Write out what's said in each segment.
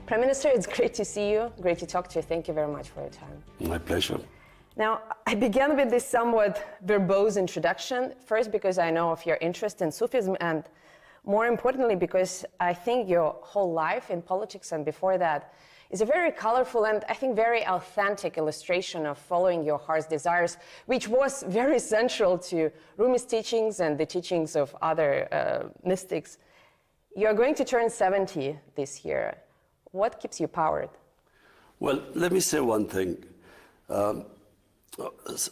Prime Minister, it's great to see you, great to talk to you. Thank you very much for your time. My pleasure. Now, I began with this somewhat verbose introduction, first because I know of your interest in Sufism, and more importantly because I think your whole life in politics and before that is a very colorful and I think very authentic illustration of following your heart's desires, which was very central to Rumi's teachings and the teachings of other mystics. You're going to turn 70 this year. What keeps you powered? Well, let me say one thing.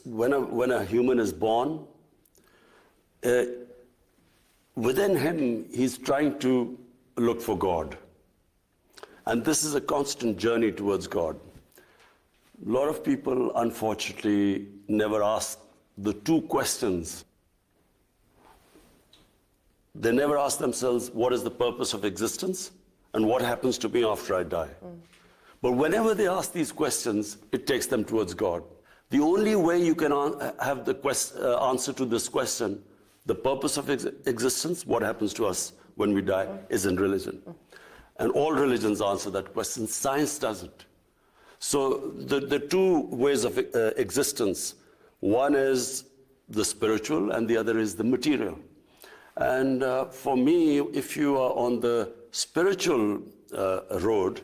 When a human is born, within him, he's trying to look for God. And this is a constant journey towards God. A lot of people, unfortunately, never ask the two questions. They never ask themselves, what is the purpose of existence? And what happens to me after I die? But whenever they ask these questions, it takes them towards God. The only way you can have the answer to this question, the purpose of existence, what happens to us when we die, is in religion. And all religions answer that question. Science doesn't. So the two ways of existence, one is the spiritual and the other is the material. And for me, if you are on the spiritual road,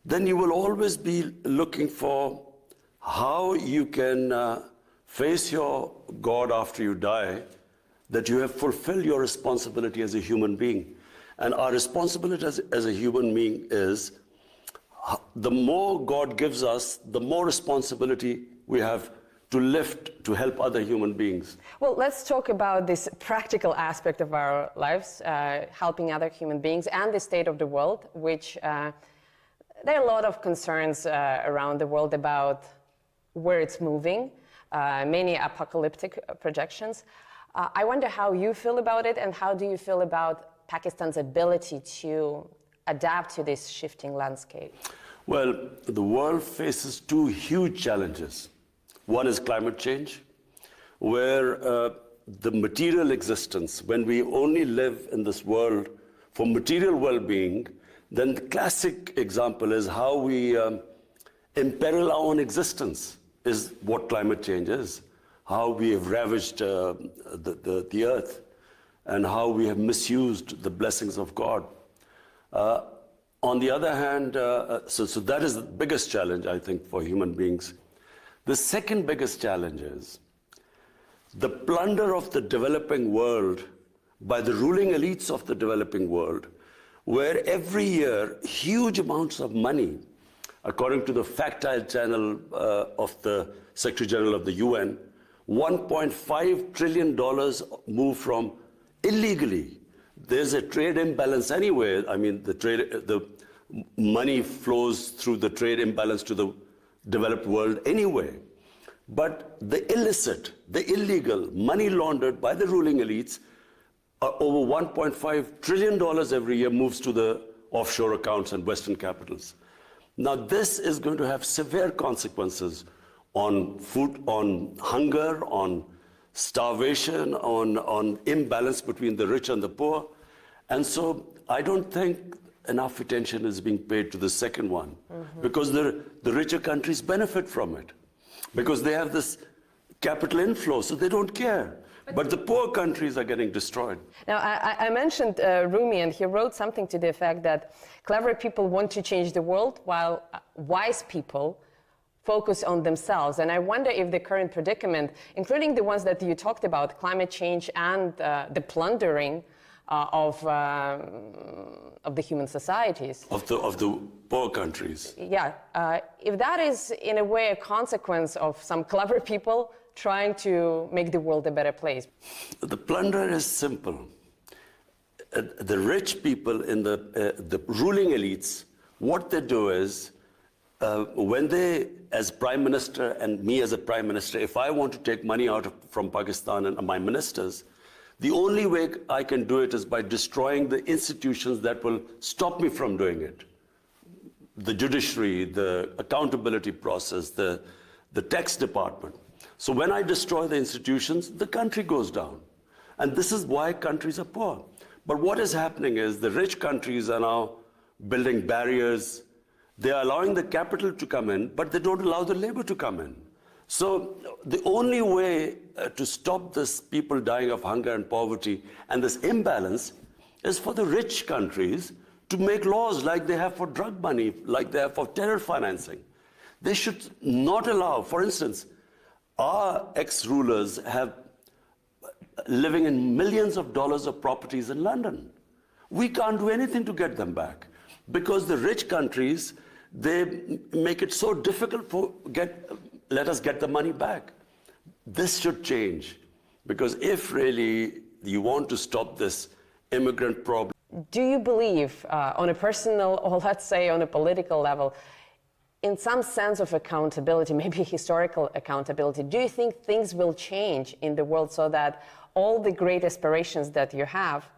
then you will always be looking for how you can face your God after you die, that you have fulfilled your responsibility as a human being. And our responsibility as a human being is, the more God gives us, the more responsibility we have to lift, to help other human beings. Well, let's talk about this practical aspect of our lives, helping other human beings and the state of the world, which there are a lot of concerns around the world about where it's moving, many apocalyptic projections. I wonder how you feel about it, and how do you feel about Pakistan's ability to adapt to this shifting landscape? Well, the world faces two huge challenges. One is climate change, where the material existence, when we only live in this world for material well-being, then the classic example is how we imperil our own existence, is what climate change is. How we have ravaged the earth, and how we have misused the blessings of God. On the other hand, so that is the biggest challenge, I think, for human beings. The second biggest challenge is the plunder of the developing world by the ruling elites of the developing world, where every year huge amounts of money, according to the factile channel of the Secretary General of the UN, $1.5 trillion move from illegally. There's a trade imbalance anyway. I mean, the money flows through the trade imbalance to the developed world anyway. But the illicit, the illegal, money laundered by the ruling elites, over $1.5 trillion every year moves to the offshore accounts and Western capitals. Now, this is going to have severe consequences on food, on hunger, on starvation, on imbalance between the rich and the poor. And so I don't think enough attention is being paid to the second one, because the richer countries benefit from it, because they have this capital inflow, so they don't care. But the poor countries are getting destroyed. Now, I mentioned Rumi, and he wrote something to the effect that clever people want to change the world, while wise people focus on themselves. And I wonder if the current predicament, including the ones that you talked about, climate change and the plundering of the human societies. Of the poor countries. Yeah. If that is, in a way, a consequence of some clever people trying to make the world a better place. The plunder is simple. The rich people in the ruling elites, what they do is, when they, as Prime Minister, and me as a Prime Minister, if I want to take money out from Pakistan and my ministers, the only way I can do it is by destroying the institutions that will stop me from doing it. The judiciary, the accountability process, the tax department. So when I destroy the institutions, the country goes down. And this is why countries are poor. But what is happening is the rich countries are now building barriers They are allowing the capital to come in, but they don't allow the labor to come in. So the only way to stop this people dying of hunger and poverty and this imbalance is for the rich countries to make laws like they have for drug money, like they have for terror financing. They should not allow, for instance, our ex-rulers have living in millions of dollars of properties in London. We can't do anything to get them back because the rich countries, they make it so difficult let us get the money back. This should change because if really you want to stop this immigrant problem. Do you believe on a personal or let's say on a political level, in some sense of accountability, maybe historical accountability, do you think things will change in the world so that all the great aspirations that you have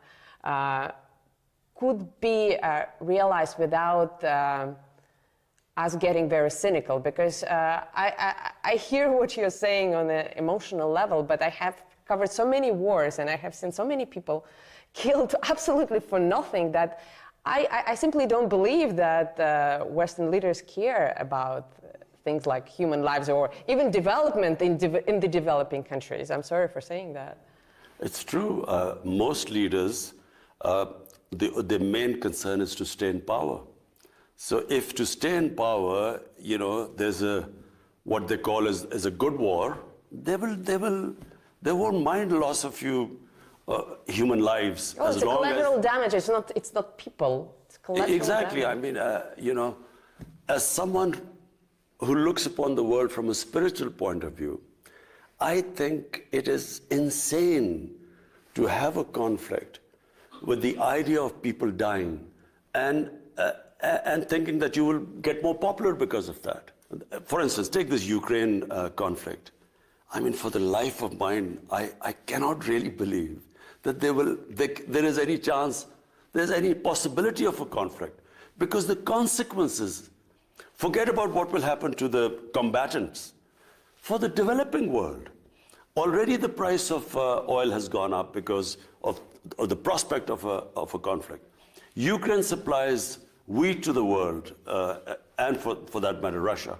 could be realized without us getting very cynical? Because I hear what you're saying on an emotional level, but I have covered so many wars and I have seen so many people killed absolutely for nothing that I simply don't believe that Western leaders care about things like human lives or even development in the developing countries. I'm sorry for saying that. It's true. Most leaders, the main concern is to stay in power. So if to stay in power, you know, there's what they call as a good war, they won't mind loss of few human lives. Oh, it's a collateral damage. It's not people. It's collateral exactly. damage. I mean, you know, as someone who looks upon the world from a spiritual point of view, I think it is insane to have a conflict with the idea of people dying and thinking that you will get more popular because of that. For instance, take this Ukraine conflict. I mean, for the life of mine, I cannot really believe that there is any chance, there's any possibility of a conflict. Because the consequences, forget about what will happen to the combatants. For the developing world, already the price of oil has gone up because of the prospect of a conflict. Ukraine supplies wheat to the world, and for that matter, Russia.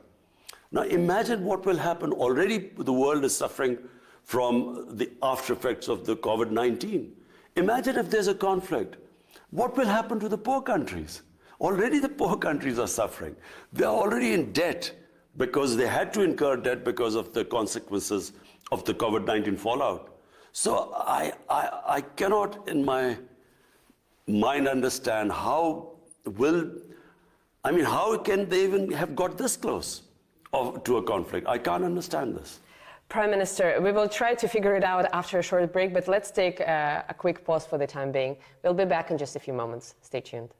Now imagine what will happen. Already the world is suffering from the after effects of the COVID-19. Imagine if there's a conflict. What will happen to the poor countries? Already the poor countries are suffering. They are already in debt because they had to incur debt because of the consequences of the COVID-19 fallout. So I cannot in my mind understand how can they even have got this close to a conflict? I can't understand this. Prime Minister, we will try to figure it out after a short break, but let's take a quick pause for the time being. We'll be back in just a few moments. Stay tuned.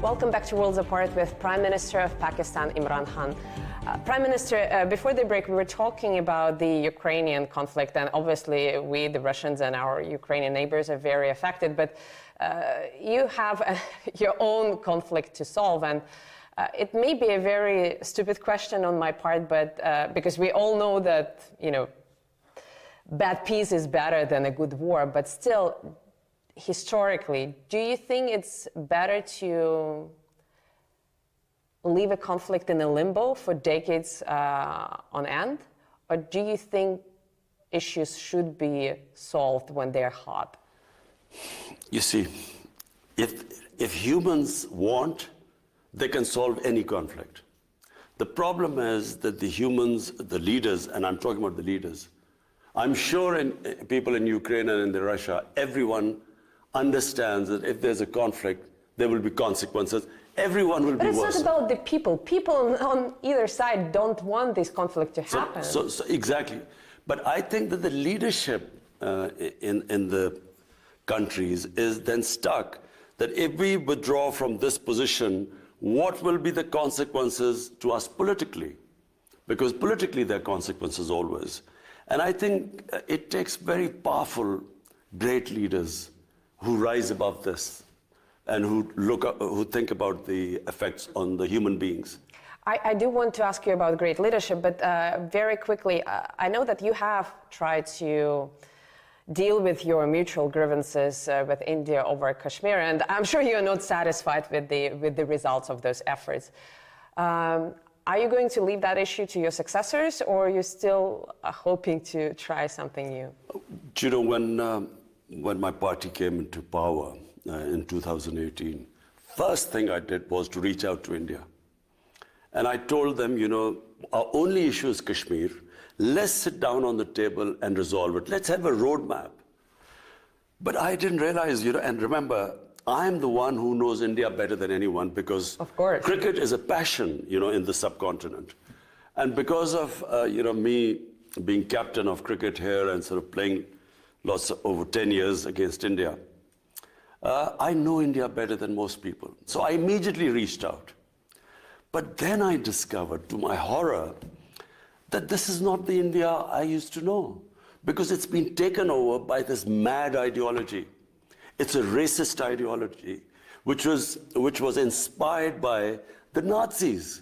Welcome back to Worlds Apart with Prime Minister of Pakistan, Imran Khan. Prime Minister, before the break, we were talking about the Ukrainian conflict, and obviously we, the Russians and our Ukrainian neighbors, are very affected, but you have your own conflict to solve, and it may be a very stupid question on my part, but because we all know that, you know, bad peace is better than a good war, but still, historically, do you think it's better to leave a conflict in a limbo for decades on end? Or do you think issues should be solved when they're hot? You see, if humans want, they can solve any conflict. The problem is that the humans, the leaders, and I'm talking about the leaders, I'm sure people in Ukraine and in Russia, everyone understands that if there's a conflict, there will be consequences. Everyone will be worse. But it's not about the people. People on either side don't want this conflict to happen. So exactly. But I think that the leadership in the countries is then stuck that if we withdraw from this position, what will be the consequences to us politically? Because politically there are consequences always. And I think it takes very powerful, great leaders who rise above this and who think about the effects on the human beings. I do want to ask you about great leadership, but very quickly, I know that you have tried to deal with your mutual grievances with India over Kashmir, and I'm sure you're not satisfied with the results of those efforts. Are you going to leave that issue to your successors, or are you still hoping to try something new? You know, when my party came into power in 2018, first thing I did was to reach out to India. And I told them, you know, our only issue is Kashmir. Let's sit down on the table and resolve it. Let's have a roadmap. But I didn't realize, you know, and remember, I'm the one who knows India better than anyone because of course, cricket is a passion, you know, in the subcontinent. And because of, you know, me being captain of cricket here and sort of playing over 10 years against India, I know India better than most people. So I immediately reached out. But then I discovered, to my horror, that this is not the India I used to know, because it's been taken over by this mad ideology. It's a racist ideology, which was inspired by the Nazis.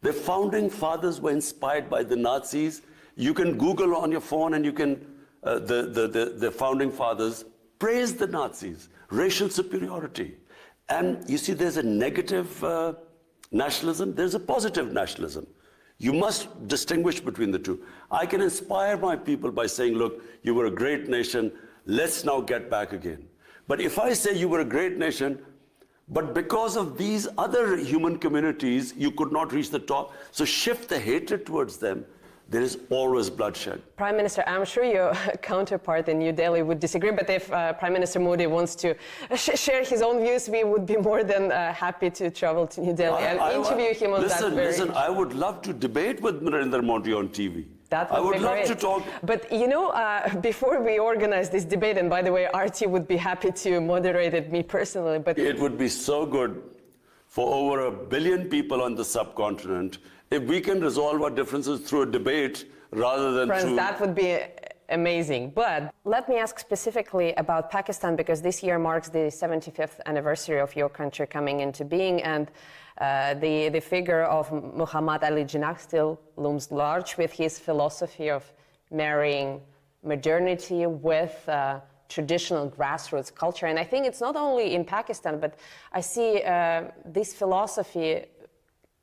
The founding fathers were inspired by the Nazis. You can Google on your phone and you can, the founding fathers praised the Nazis, racial superiority. And you see, there's a negative nationalism, there's a positive nationalism. You must distinguish between the two. I can inspire my people by saying, look, you were a great nation, let's now get back again. But if I say you were a great nation, but because of these other human communities, you could not reach the top, so shift the hatred towards them, there is always bloodshed. Prime Minister, I'm sure your counterpart in New Delhi would disagree, but if Prime Minister Modi wants to share his own views, we would be more than happy to travel to New Delhi and interview him on that very... Listen, I would love to debate with Narendra Modi on TV. That would I would be love great. to talk. But you know, before we organize this debate, and by the way, RT would be happy to moderate it, me personally, but... It would be so good for over 1 billion people on the subcontinent if we can resolve our differences through a debate rather than through... That would be amazing. But let me ask specifically about Pakistan, because this year marks the 75th anniversary of your country coming into being, and the figure of Muhammad Ali Jinnah still looms large with his philosophy of marrying modernity with traditional grassroots culture. And I think it's not only in Pakistan, but I see this philosophy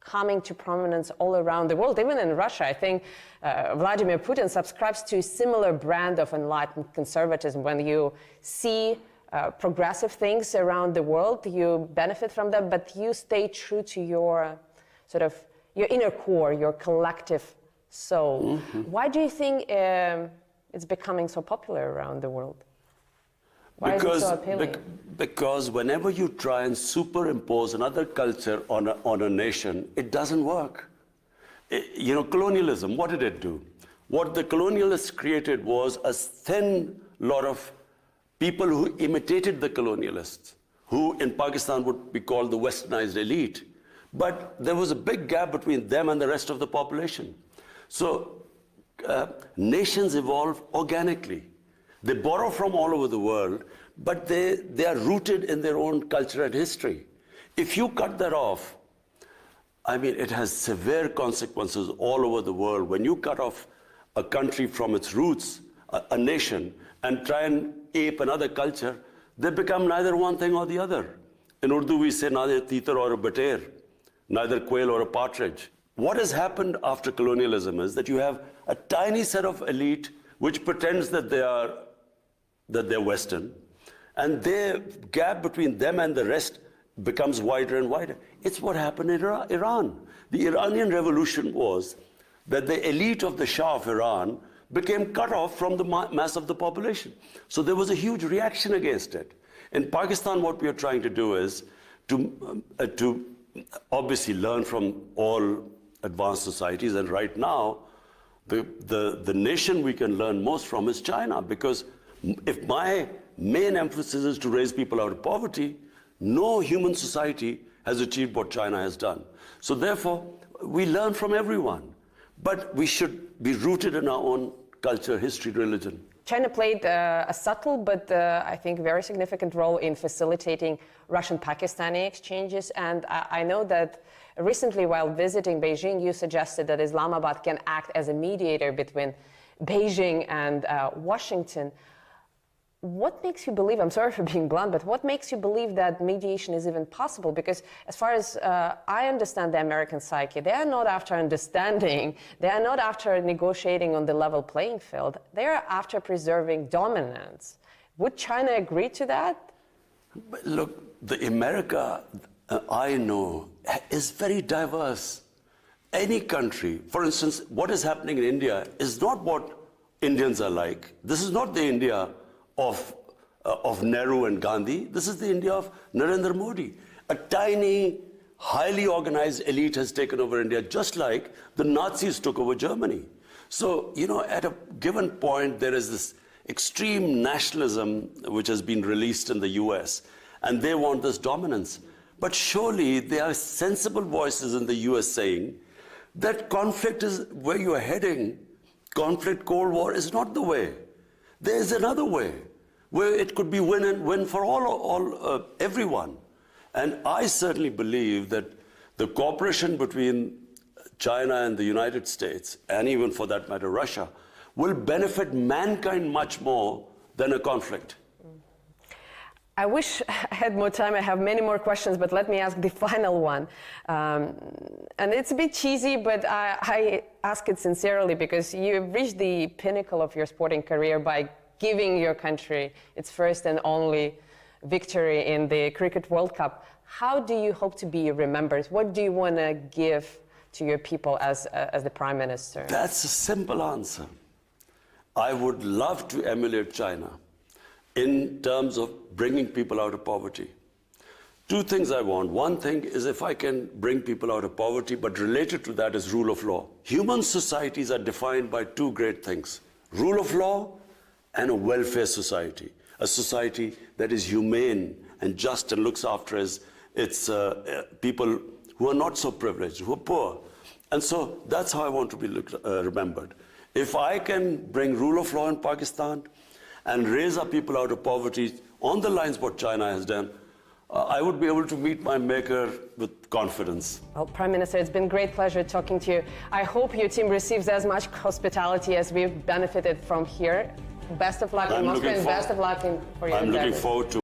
coming to prominence all around the world, even in Russia. I think Vladimir Putin subscribes to a similar brand of enlightened conservatism. When you see progressive things around the world, you benefit from them, but you stay true to your sort of your inner core, your collective soul. Mm-hmm. Why do you think it's becoming so popular around the world? Why is it so appealing? Because whenever you try and superimpose another culture on a nation, it doesn't work. You know, colonialism, what did it do? What the colonialists created was a thin lot of people who imitated the colonialists, who in Pakistan would be called the westernized elite. But there was a big gap between them and the rest of the population. So nations evolve organically. They borrow from all over the world, but they are rooted in their own culture and history. If you cut that off, I mean, it has severe consequences all over the world. When you cut off a country from its roots, a nation, and try and ape another culture, they become neither one thing or the other. In Urdu, we say neither titar or a bater, neither quail or a partridge. What has happened after colonialism is that you have a tiny set of elite which pretends that they're Western, and the gap between them and the rest becomes wider and wider. It's what happened in Iran. The Iranian Revolution was that the elite of the Shah of Iran became cut off from the mass of the population. So there was a huge reaction against it. In Pakistan, what we are trying to do is to obviously learn from all advanced societies, and right now, the nation we can learn most from is China, because if my main emphasis is to raise people out of poverty, no human society has achieved what China has done. So therefore, we learn from everyone, but we should be rooted in our own culture, history, religion. China played a subtle but I think very significant role in facilitating Russian-Pakistani exchanges, and I know that recently, while visiting Beijing, you suggested that Islamabad can act as a mediator between Beijing and Washington. What makes you believe, I'm sorry for being blunt, but what makes you believe that mediation is even possible? Because as far as I understand the American psyche, they are not after understanding, they are not after negotiating on the level playing field, they are after preserving dominance. Would China agree to that? But look, the America I know is very diverse. Any country, for instance, what is happening in India is not what Indians are like. This is not the India of Nehru and Gandhi. This is the India of Narendra Modi. A tiny, highly organized elite has taken over India, just like the Nazis took over Germany. So, you know, at a given point, there is this extreme nationalism which has been released in the US, and they want this dominance. But surely there are sensible voices in the US saying that conflict is where you are heading. Conflict, Cold War is not the way. There is another way where it could be win and win for everyone. And I certainly believe that the cooperation between China and the United States, and even for that matter Russia, will benefit mankind much more than a conflict. I wish I had more time. I have many more questions, but let me ask the final one. And it's a bit cheesy, but I ask it sincerely because you've reached the pinnacle of your sporting career by giving your country its first and only victory in the Cricket World Cup. How do you hope to be remembered? What do you want to give to your people as the Prime Minister? That's a simple answer. I would love to emulate China in terms of bringing people out of poverty. Two things I want. One thing is if I can bring people out of poverty, but related to that is rule of law. Human societies are defined by two great things: rule of law and a welfare society. A society that is humane and just and looks after its people who are not so privileged, who are poor. And so that's how I want to be remembered. If I can bring rule of law in Pakistan and raise our people out of poverty on the lines what China has done, I would be able to meet my maker with confidence. Well, Prime Minister, it's been a great pleasure talking to you. I hope your team receives as much hospitality as we've benefited from here. Best of luck in Moscow and best of luck for your endeavors. I'm looking forward to